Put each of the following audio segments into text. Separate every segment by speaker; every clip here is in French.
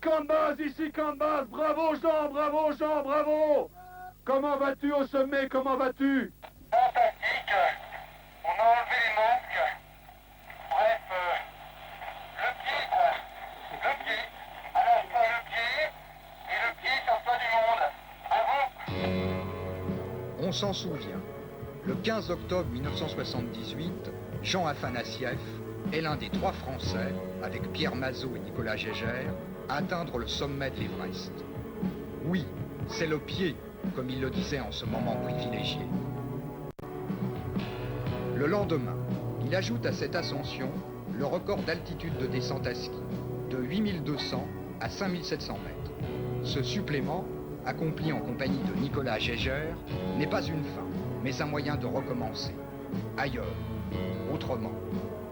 Speaker 1: camp de base, ici camp de base. Bravo Jean, bravo Jean, bravo. Comment vas-tu au sommet, comment vas-tu?
Speaker 2: Fantastique. On a enlevé les masques. Bref, le pied, quoi. Le pied. À la fois le pied, et le pied sur le toit du monde. Bravo.
Speaker 3: On s'en souvient. Le 15 octobre 1978, Jean Afanassieff est l'un des 3 Français, avec Pierre Mazot et Nicolas Geiger, à atteindre le sommet de l'Everest. Oui, c'est le pied, comme il le disait en ce moment privilégié. Le lendemain, il ajoute à cette ascension le record d'altitude de descente à ski, de 8200 à 5700 mètres. Ce supplément, accompli en compagnie de Nicolas Geiger, n'est pas une fin, mais un moyen de recommencer. Ailleurs, autrement.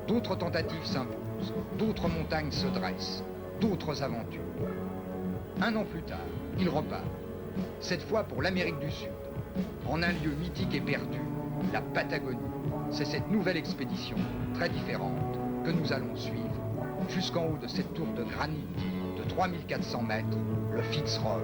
Speaker 3: D'autres tentatives s'imposent, d'autres montagnes se dressent, d'autres aventures. 1 an plus tard, il repart. Cette fois pour l'Amérique du Sud. En un lieu mythique et perdu, la Patagonie. C'est cette nouvelle expédition, très différente, que nous allons suivre, jusqu'en haut de cette tour de granit de 3400 mètres, le Fitzroy.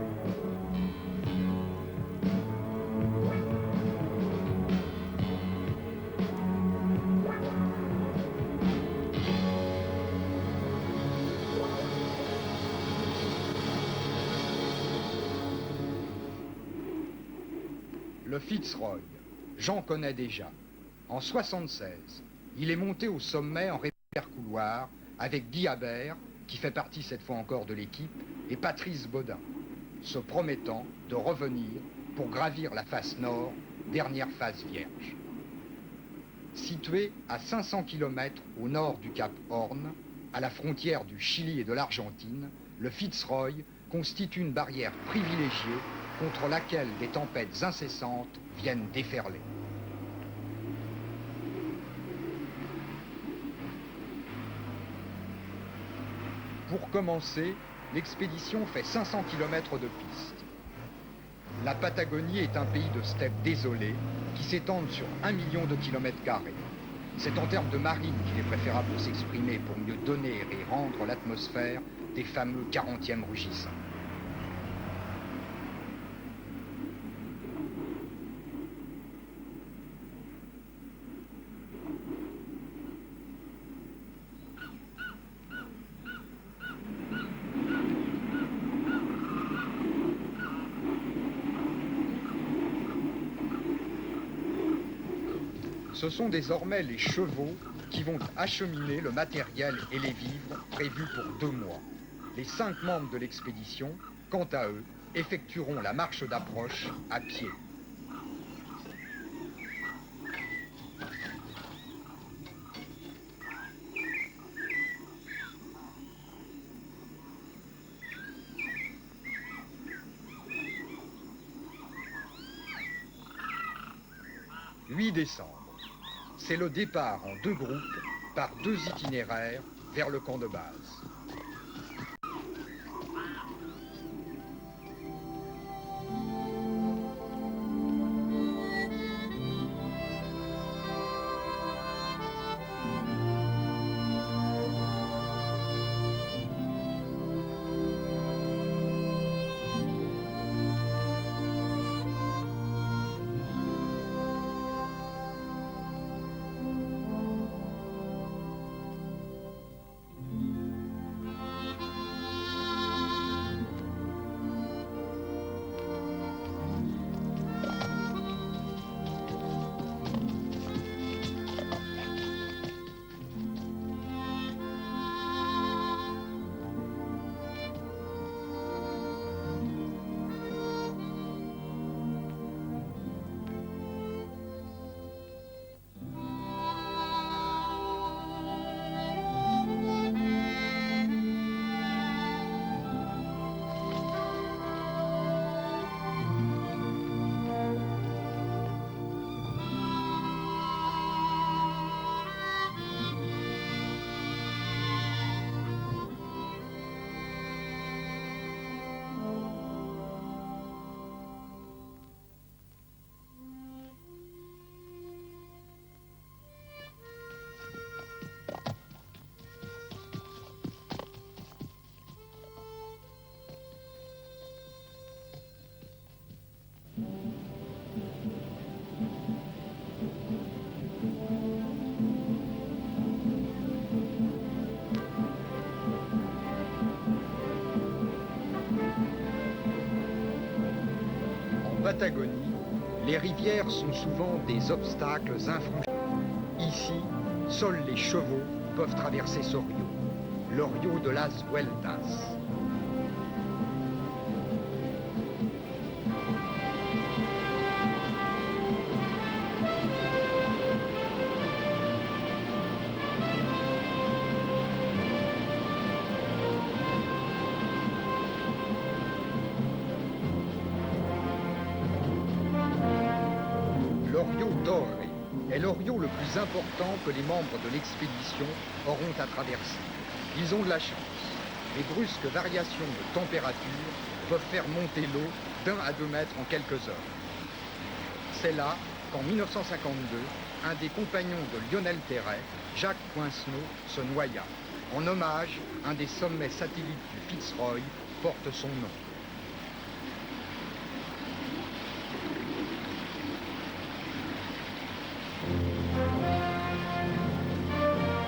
Speaker 3: Le Fitzroy, Jean connaît déjà. En 1976, il est monté au sommet en répercouloir avec Guy Habert, qui fait partie cette fois encore de l'équipe, et Patrice Baudin, se promettant de revenir pour gravir la face nord, dernière face vierge. Situé à 500 km au nord du Cap Horn, à la frontière du Chili et de l'Argentine, le Fitzroy constitue une barrière privilégiée contre laquelle des tempêtes incessantes viennent déferler. Pour commencer, l'expédition fait 500 km de piste. La Patagonie est un pays de steppes désolées qui s'étendent sur 1 million de kilomètres carrés. C'est en termes de marine qu'il est préférable de s'exprimer pour mieux donner et rendre l'atmosphère des fameux 40e rugissants. Ce sont désormais les chevaux qui vont acheminer le matériel et les vivres prévus pour 2 mois. Les 5 membres de l'expédition, quant à eux, effectueront la marche d'approche à pied. « 8 décembre. C'est le départ en 2 groupes par 2 itinéraires vers le camp de base. Patagonie, les rivières sont souvent des obstacles infranchibles. Ici, seuls les chevaux peuvent traverser ce rio, le rio de las Vueltas. Le rio Torre est le rio le plus important que les membres de l'expédition auront à traverser. Ils ont de la chance. Les brusques variations de température peuvent faire monter l'eau d'1 à 2 mètres en quelques heures. C'est là qu'en 1952, un des compagnons de Lionel Terray, Jacques Coincenot, se noya. En hommage, un des sommets satellites du Fitzroy porte son nom.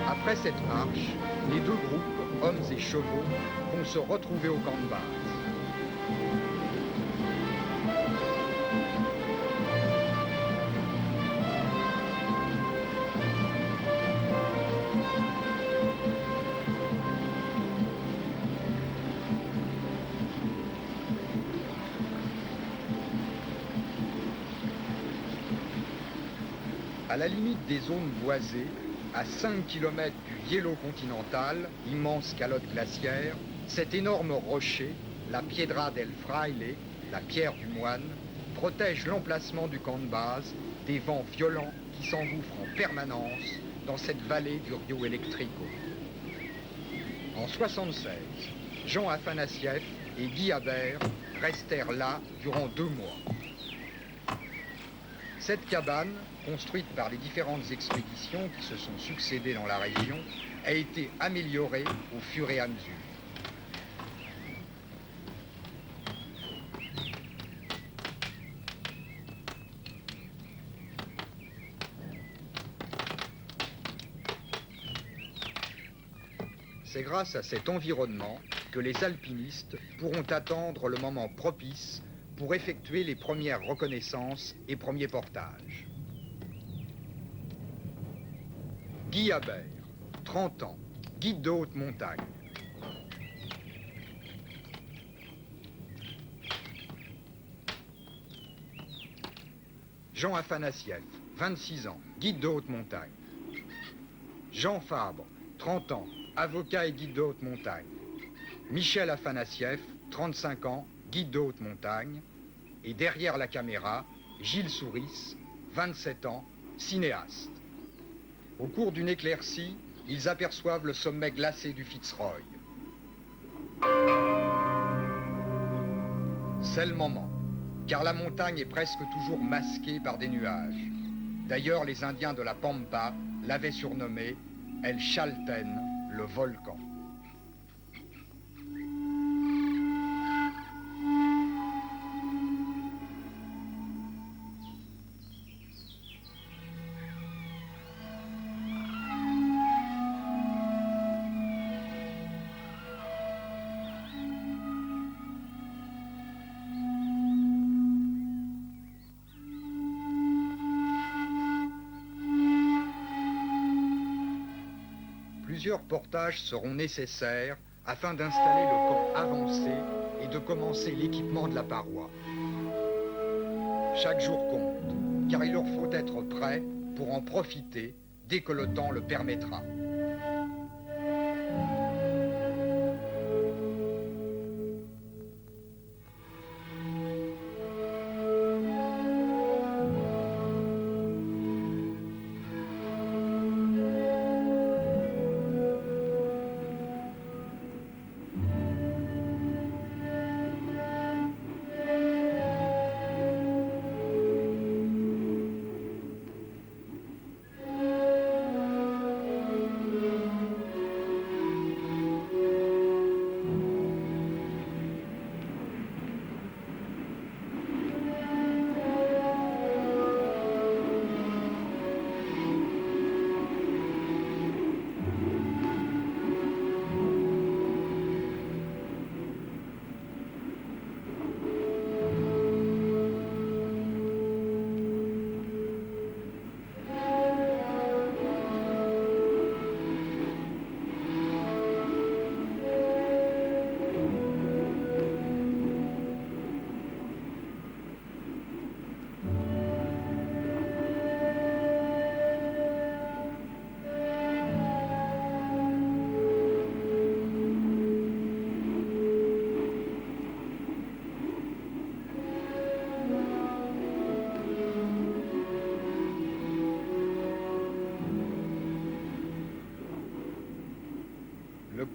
Speaker 3: Après cette marche, les deux groupes, hommes et chevaux, vont se retrouver au camp de base. À la limite des zones boisées, à 5 km du Hielo continental, immense calotte glaciaire, cet énorme rocher, la Piedra del Fraile, la pierre du moine, protège l'emplacement du camp de base des vents violents qui s'engouffrent en permanence dans cette vallée du Rio Electrico. En 1976, Jean Afanassieff et Guy Habert restèrent là durant 2 mois. Cette cabane, construite par les différentes expéditions qui se sont succédées dans la région, a été améliorée au fur et à mesure. C'est grâce à cet environnement que les alpinistes pourront attendre le moment propice pour effectuer les premières reconnaissances et premiers portages. Guy Habert, 30 ans, guide de haute montagne. Jean Afanassieff, 26 ans, guide de haute montagne. Jean Fabre, 30 ans, avocat et guide de haute montagne. Michel Afanassieff, 35 ans, guide de haute montagne. Et derrière la caméra, Gilles Souris, 27 ans, cinéaste. Au cours d'une éclaircie, ils aperçoivent le sommet glacé du Fitzroy. C'est le moment, car la montagne est presque toujours masquée par des nuages. D'ailleurs, les Indiens de la Pampa l'avaient surnommé El Chaltén, le volcan. Plusieurs portages seront nécessaires afin d'installer le camp avancé et de commencer l'équipement de la paroi. Chaque jour compte, car il leur faut être prêts pour en profiter dès que le temps le permettra.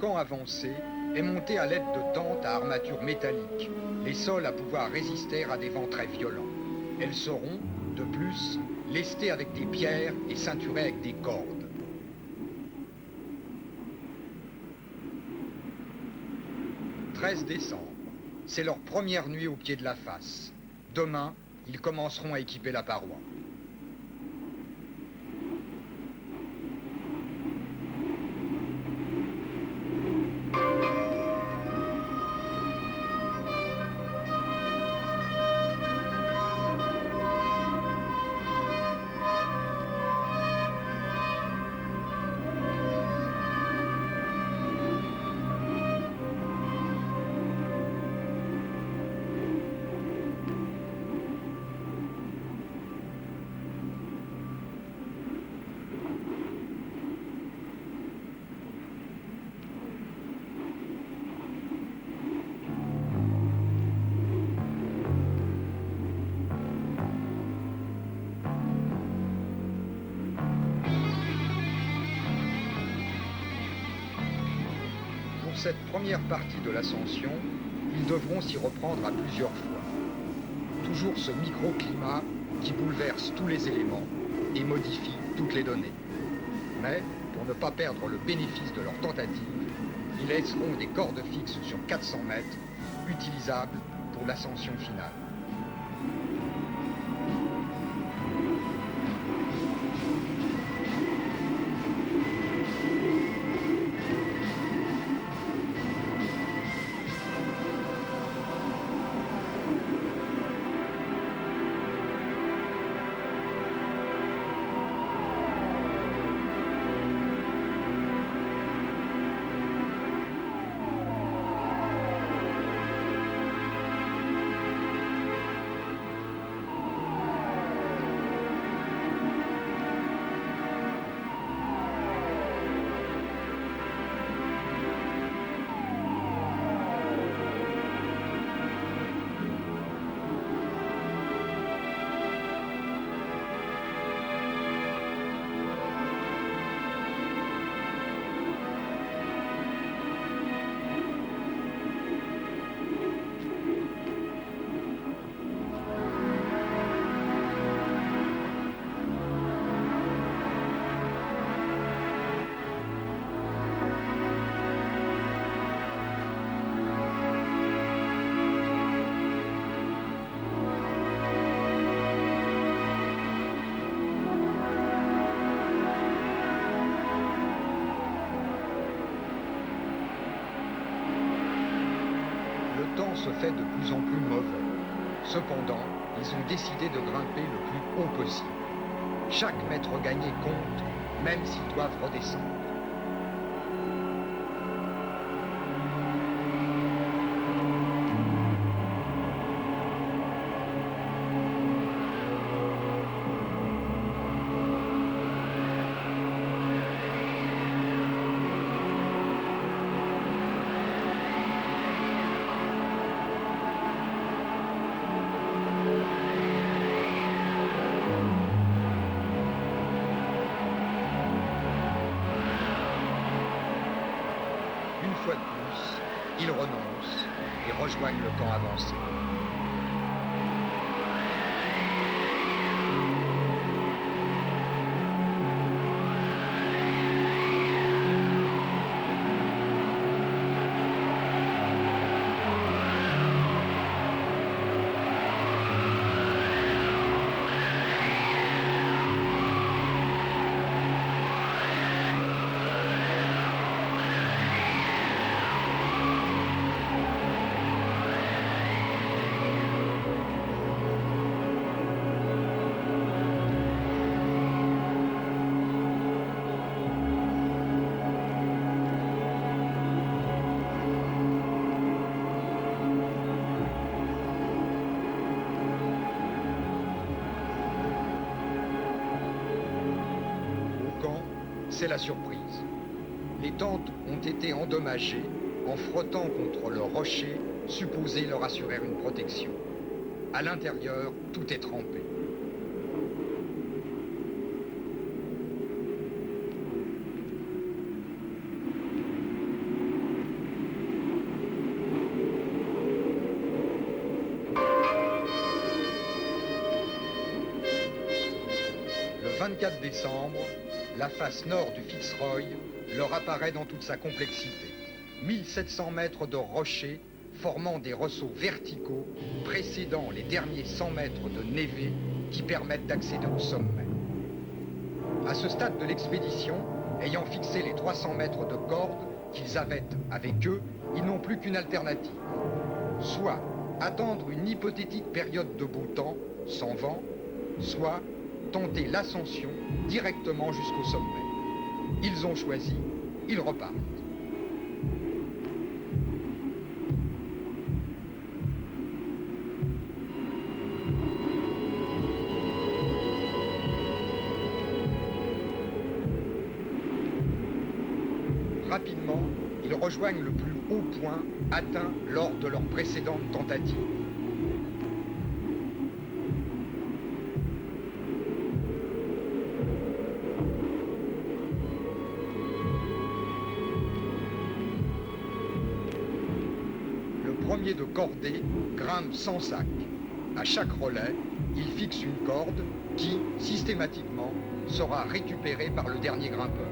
Speaker 3: camp avancé est monté à l'aide de tentes à armature métallique, les sols à pouvoir résister à des vents très violents. Elles seront, de plus, lestées avec des pierres et ceinturées avec des cordes. « 13 décembre, c'est leur première nuit au pied de la face. Demain, ils commenceront à équiper la paroi. Pour cette première partie de l'ascension, ils devront s'y reprendre à plusieurs fois. Toujours ce microclimat qui bouleverse tous les éléments et modifie toutes les données. Mais, pour ne pas perdre le bénéfice de leur tentative, ils laisseront des cordes fixes sur 400 mètres, utilisables pour l'ascension finale. Le temps se fait de plus en plus mauvais. Cependant, ils ont décidé de grimper le plus haut possible. Chaque mètre gagné compte, même s'ils doivent redescendre. Une fois de plus, ils renoncent et rejoignent le camp avancé. C'est la surprise. Les tentes ont été endommagées en frottant contre le rocher supposé leur assurer une protection. À l'intérieur, tout est trempé. 24 décembre, la face nord du Fitzroy leur apparaît dans toute sa complexité. 1700 mètres de rochers formant des ressauts verticaux précédant les derniers 100 mètres de névé qui permettent d'accéder au sommet. À ce stade de l'expédition, ayant fixé les 300 mètres de corde qu'ils avaient avec eux, ils n'ont plus qu'une alternative. Soit attendre une hypothétique période de beau temps, sans vent, soit tenter l'ascension directement jusqu'au sommet. Ils ont choisi, ils repartent. Rapidement, ils rejoignent le plus haut point atteint lors de leur précédente tentative. Le premier de cordée grimpe sans sac. À chaque relais, il fixe une corde qui, systématiquement, sera récupérée par le dernier grimpeur.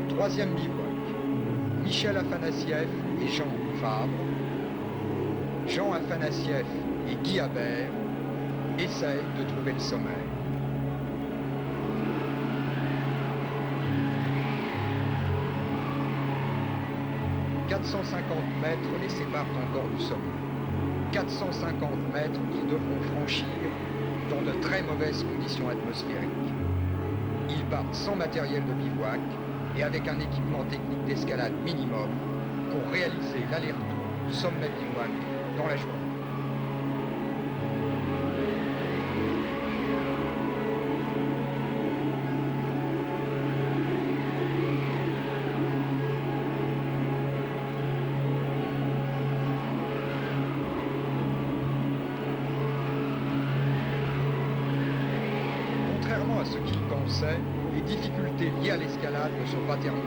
Speaker 3: Troisième bivouac. Michel Afanassieff et Jean Fabre. Jean Afanassieff et Guy Habert essayent de trouver le sommet. « 450 mètres les séparent encore du sommet. 450 mètres qu'ils devront franchir dans de très mauvaises conditions atmosphériques. Ils partent sans matériel de bivouac et avec un équipement technique d'escalade minimum pour réaliser l'aller-retour du sommet bivouac dans la journée. Contrairement à ce qu'ils pensaient, Les difficultés liées à l'escalade ne sont pas terminées.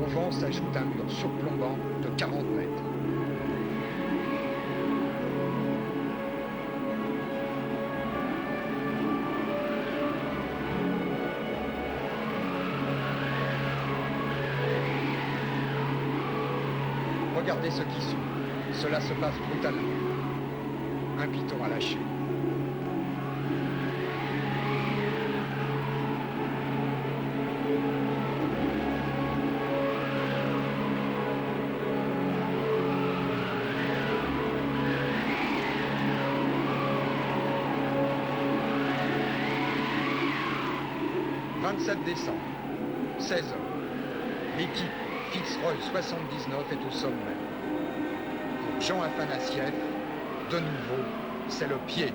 Speaker 3: Au vent s'ajoute un mur surplombant de 40 mètres. Regardez ce qui suit. Cela se passe brutalement. Un piton à lâcher. « 27 décembre, 16 h. L'équipe Fitzroy 79 est au sommet. Pour Jean Afanassiev, de nouveau, c'est le pied.